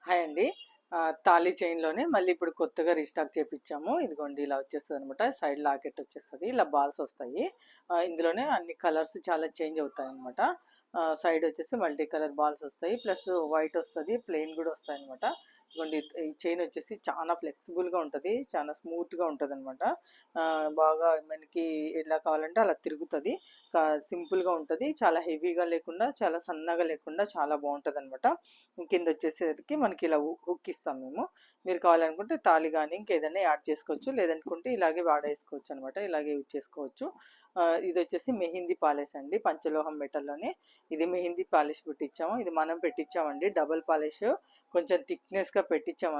Hi అండి. తాళి చైన్‌లోనే మళ్ళీ ఇప్పుడు కొత్తగా రీస్టాక్ చేపిచ్చాము. ఇదిగోండి ఇలా వచ్చేస్తదనమాట. సైడ్ లాకెట్ వచ్చేస్తది. ఇలా బాల్స్ వస్తాయి. ఇందులోనే అన్ని కలర్స్ చాలా చేంజ్ అవుతాయనమాట. సైడ్ వచ్చేసి మల్టీ కలర్ బాల్స్ వస్తాయి. ప్లస్ వైట్ వస్తది. ప్లెయిన్ గూడా వస్తాయనమాట. ఇదిగోండి ఈ చైన్ వచ్చేసి చాలా ఫ్లెక్సిబుల్‌గా ఉంటది. చాలా స్మూత్‌గా ఉంటదనమాట. బాగా మనకి ఎలా కావాలంటే అలా తిరుగుతది. సింపుల్‌గా ఉంటది. చాలా హెవీగా లేకుండా, చాలా సన్నగా లేకుండా చాలా బావుంటదనమాట. కింద వచ్చేసరికి మనకి ఇలా హుక్ ఇస్తాం మేము. మీరు కావాలనుకుంటే తాళి గాని ఇంకేదైనా యాడ్ చేసుకోవచ్చు. లేదనుకుంటే ఇలాగే వాడేసుకోవచ్చు అనమాట. ఇలాగే యూజ్ చేసుకోవచ్చు. ఇది వచ్చేసి మెహందీ పాలిష్ అండి. పంచలోహం మెటల్‌లోనే ఇది మెహందీ పాలిష్ పెట్టించాము. ఇది మనం పెట్టించామండి. డబుల్ పాలిష్ కొంచెం థిక్‌నెస్‌గా పెట్టిస్తాం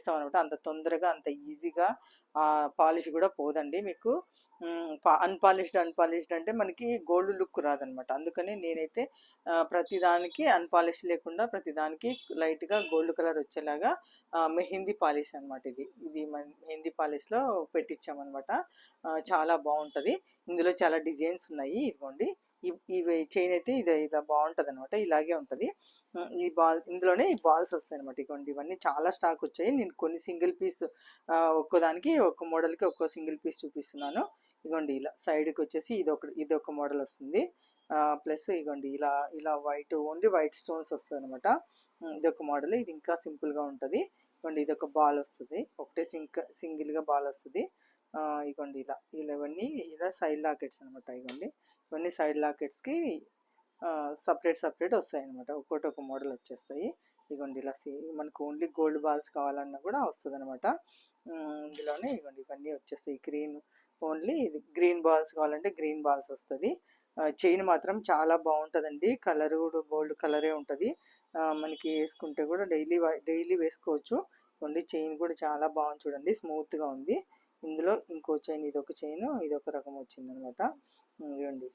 అనమాట. అంత తొందరగా అంత ఈజీగా పాలిష్ కూడా పోదండి మీకు. అన్‌పాలిష్డ్ అంటే మనకి గోల్డ్ లుక్ రాదనమాట. అందుకని నేనైతే ప్రతిదానికి అన్‌పాలిష్ లేకుండా ప్రతిదానికి లైట్‌గా గోల్డ్ కలర్ వచ్చేలాగా మెహందీ పాలిష్ అనమాట ఇది. ఇది మెహందీ పాలిష్‌లో పెట్టించామనమాట. చాలా బావుంటది. ఇందులో చాలా డిజైన్స్ ఉన్నాయి. ఇదిగోండి. ఇవి చైన్ అయితే ఇలా బావుంటదనమాట. ఇలాగే ఉంటది. ఈ ఇందులోనే ఈ బాల్స్ వస్తాయనమాట. ఇగోండి ఇవన్నీ చాలా స్టాక్ వచ్చాయి. నేను కొన్ని సింగిల్ పీస్ ఒక్కోదానికి ఒక్కో మోడల్‌కి ఒక్కో సింగిల్ పీస్ చూపిస్తున్నాను. ఇగోండి ఇలా సైడ్‌కొచ్చేసి ఇదొక మోడల్ వస్తుంది. ప్లస్ ఇగోండి ఇలా ఇలా ఓన్లీ వైట్ స్టోన్స్ వస్తదనమాట. ఇదొక మోడల్. ఇది ఇంకా సింపుల్‌గా ఉంటది. ఇగోండి ఇదొక బాల్ వస్తది. ఒకటే సింగిల్‌గా బాల్ వస్తది. ఇగోండి ఇవన్నీ ఇలా సైడ్ లాకెట్స్ అనమాట. ఇగోండి ఇవన్నీ సైడ్ లాకెట్స్‌కి సెపరేట్ వస్తాయన్నమాట. ఒక్కోటి ఒక మోడల్ వచ్చేస్తాయి. ఇగోండి ఇలా మనకు ఓన్లీ గోల్డ్ బాల్స్ కావాలన్నా కూడా వస్తదనమాట. ఇందులోనే ఇగోండి ఇవన్నీ వచ్చేస్తాయి. ఓన్లీ ఇది గ్రీన్ బాల్స్ కావాలంటే గ్రీన్ బాల్స్ వస్తది. చైన్ మాత్రం చాలా బావుంటదండి. కలర్ కూడా గోల్డ్ కలరే ఉంటది. మనకి ఏసుకుంటే కూడా డైలీ వేసుకోవచ్చు. ఓన్లీ చైన్ కూడా చాలా బాగుంది చూడండి. స్మూత్‌గా ఉంది. ఇందులో ఇంకో చైన్ ఇదొక చైను, ఇదొక రకం వచ్చిందనమాట. ఇదిగోండి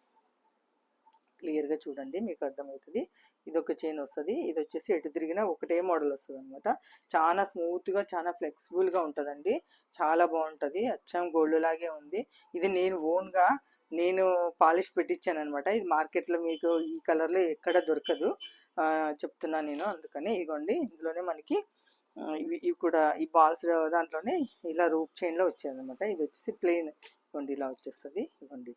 క్లియర్‌గా చూడండి మీకు అర్థమవుతది. ఇదొక చైన్ వస్తది. ఇదొచ్చేసి ఎటు తిరిగినా ఒకటే మోడల్ వస్తదనమాట. చాలా స్మూత్‌గా, చాలా ఫ్లెక్సిబుల్‌గా ఉంటదండి. చాలా బావుంటది. అచ్చం గోల్డ్ లాగే ఉంది. ఇది నేను పాలిష్ పెట్టించాననమాట. ఇది మార్కెట్‌లో మీకు ఈ కలర్‌లో ఎక్కడ దొరకదు. చెప్తున్నా నేను అందుకని. ఇదిగోండి ఇందులోనే మనకి ఇవి కూడా ఈ బాల్స్ దాంట్లోనే ఇలా రూప్ చైన్‌లో వచ్చాయనమాట. ఇదొచ్చేసి ప్లెయిన్ ఇదిగోండి ఇలా వచ్చేస్తది. ఇదిగోండి.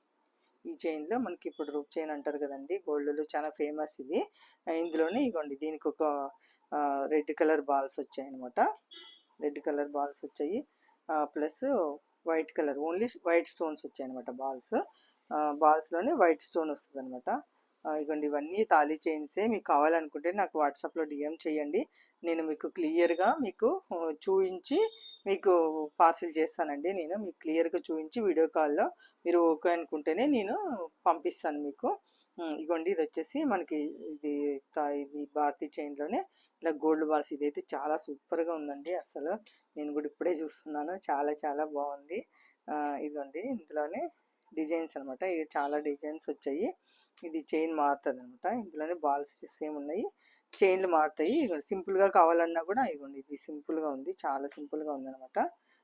ఈ చైన్‌లో మనకి ఇప్పుడు రూప్ చైన్ అంటారు కదండీ! గోల్డ్‌లో చాలా ఫేమస్ ఇది. ఇందులోనే ఇగోండి దీనికొక రెడ్ కలర్ బాల్స్ వచ్చాయన్నమాట. రెడ్ కలర్ బాల్స్ వచ్చాయి. Plus white colour only white stones వచ్చాయన్నమాట బాల్స్. బాల్స్‌లోనే వైట్ స్టోన్ వస్తదన్నమాట. ఇగోండి ఇవన్నీ తాళీ చైన్సే. మీకు కావాలనుకుంటే నాకు వాట్సాప్‌లో డీఎం చేయండి. నేను మీకు క్లియర్‌గా మీకు చూయించి మీకు పార్సిల్ చేస్తానండి నేను. మీకు క్లియర్‌గా చూయించి వీడియో కాల్‌లో మీరు ఓకే అనుకుంటేనే నేను పంపిస్తాను మీకు. ఇగోండి ఇదొచ్చేసి మనకి ఇది ఇది భారతి చైన్‌లోనే ఇలా గోల్డ్ బాల్స్ ఇదైతే చాలా సూపర్‌గా ఉందండి అసలు. నేను కూడా ఇప్పుడే చూస్తున్నాను. చాలా చాలా బాగుంది. ఇదిగోండి ఇందులోనే డిజైన్స్ అనమాట. ఇవి చాలా డిజైన్స్ వచ్చాయి. ఇది చైన్ మారుతదనమాట. ఇందులోనే బాల్స్ సేమ్ ఉన్నాయి. చైన్‌లు మారుతాయి. ఇదిగోండి సింపుల్‌గా కావాలన్నా కూడా ఇదిగోండి ఇది సింపుల్‌గా ఉంది. చాలా సింపుల్‌గా ఉందనమాట.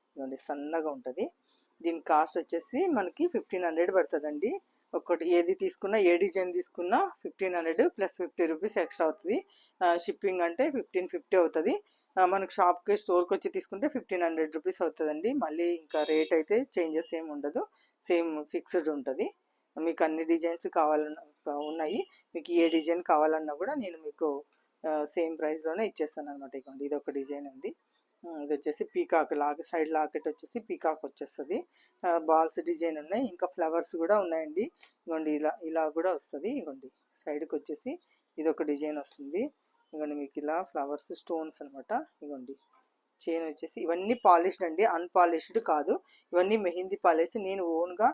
ఇదిగోండి సన్నగా ఉంటది. దీని కాస్ట్ వచ్చేసి మనకి 1500 పడుతుందండి. ఒక్కటి ఏది తీసుకున్నా ఏ డిజైన్ తీసుకున్నా 1500 ప్లస్ 50 రూపీస్ ఎక్స్ట్రా అవుతుంది. షిప్పింగ్ అంటే 1550 అవుతుంది. మనకు షాప్కి స్టోర్కి వచ్చి తీసుకుంటే 1500 రూపీస్ అవుతుందండి. మళ్ళీ ఇంకా రేట్ అయితే చేంజెస్ ఏమి ఉండదు. సేమ్ ఫిక్స్డ్ ఉంటుంది. మీకు అన్ని డిజైన్స్ కావాలన్నా ఉన్నాయి. మీకు ఏ డిజైన్ కావాలన్నా కూడా నేను మీకు సేమ్ ప్రైస్లోనే ఇచ్చేస్తాను అనమాట. ఇదిగోండి ఇది ఒక డిజైన్ ఉంది. ఇది వచ్చేసి పీకాక్ సైడ్ లాకెట్ వచ్చేసి పీకాక్ వచ్చేస్తుంది. బాల్స్ డిజైన్ ఉన్నాయి. ఇంకా ఫ్లవర్స్ కూడా ఉన్నాయండి. ఇగోండి ఇలా కూడా వస్తుంది. ఇగోండి సైడ్కి వచ్చేసి ఇది ఒక డిజైన్ వస్తుంది. ఇగోండి మీకు ఇలా ఫ్లవర్స్ స్టోన్స్ అనమాట. ఇగోండి చైన్ వచ్చేసి ఇవన్నీ పాలిష్డ్ అండి, అన్పాలిష్డ్ కాదు. ఇవన్నీ మెహందీ పాలిష్. నేను ఓన్గా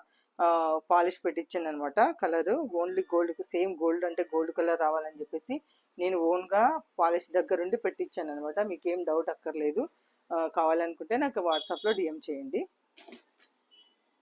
పాలిష్ పెట్టించాను అనమాట. Colour only gold, same gold అంటే గోల్డ్ కలర్ రావాలని చెప్పేసి నేను ఓన్గా పాలిష్ దగ్గరుండి పెట్టించాను అనమాట. మీకేం డౌట్ అక్కర్లేదు. కావాలనుకుంటే నాకు వాట్సాప్లో డిఎం చేయండి.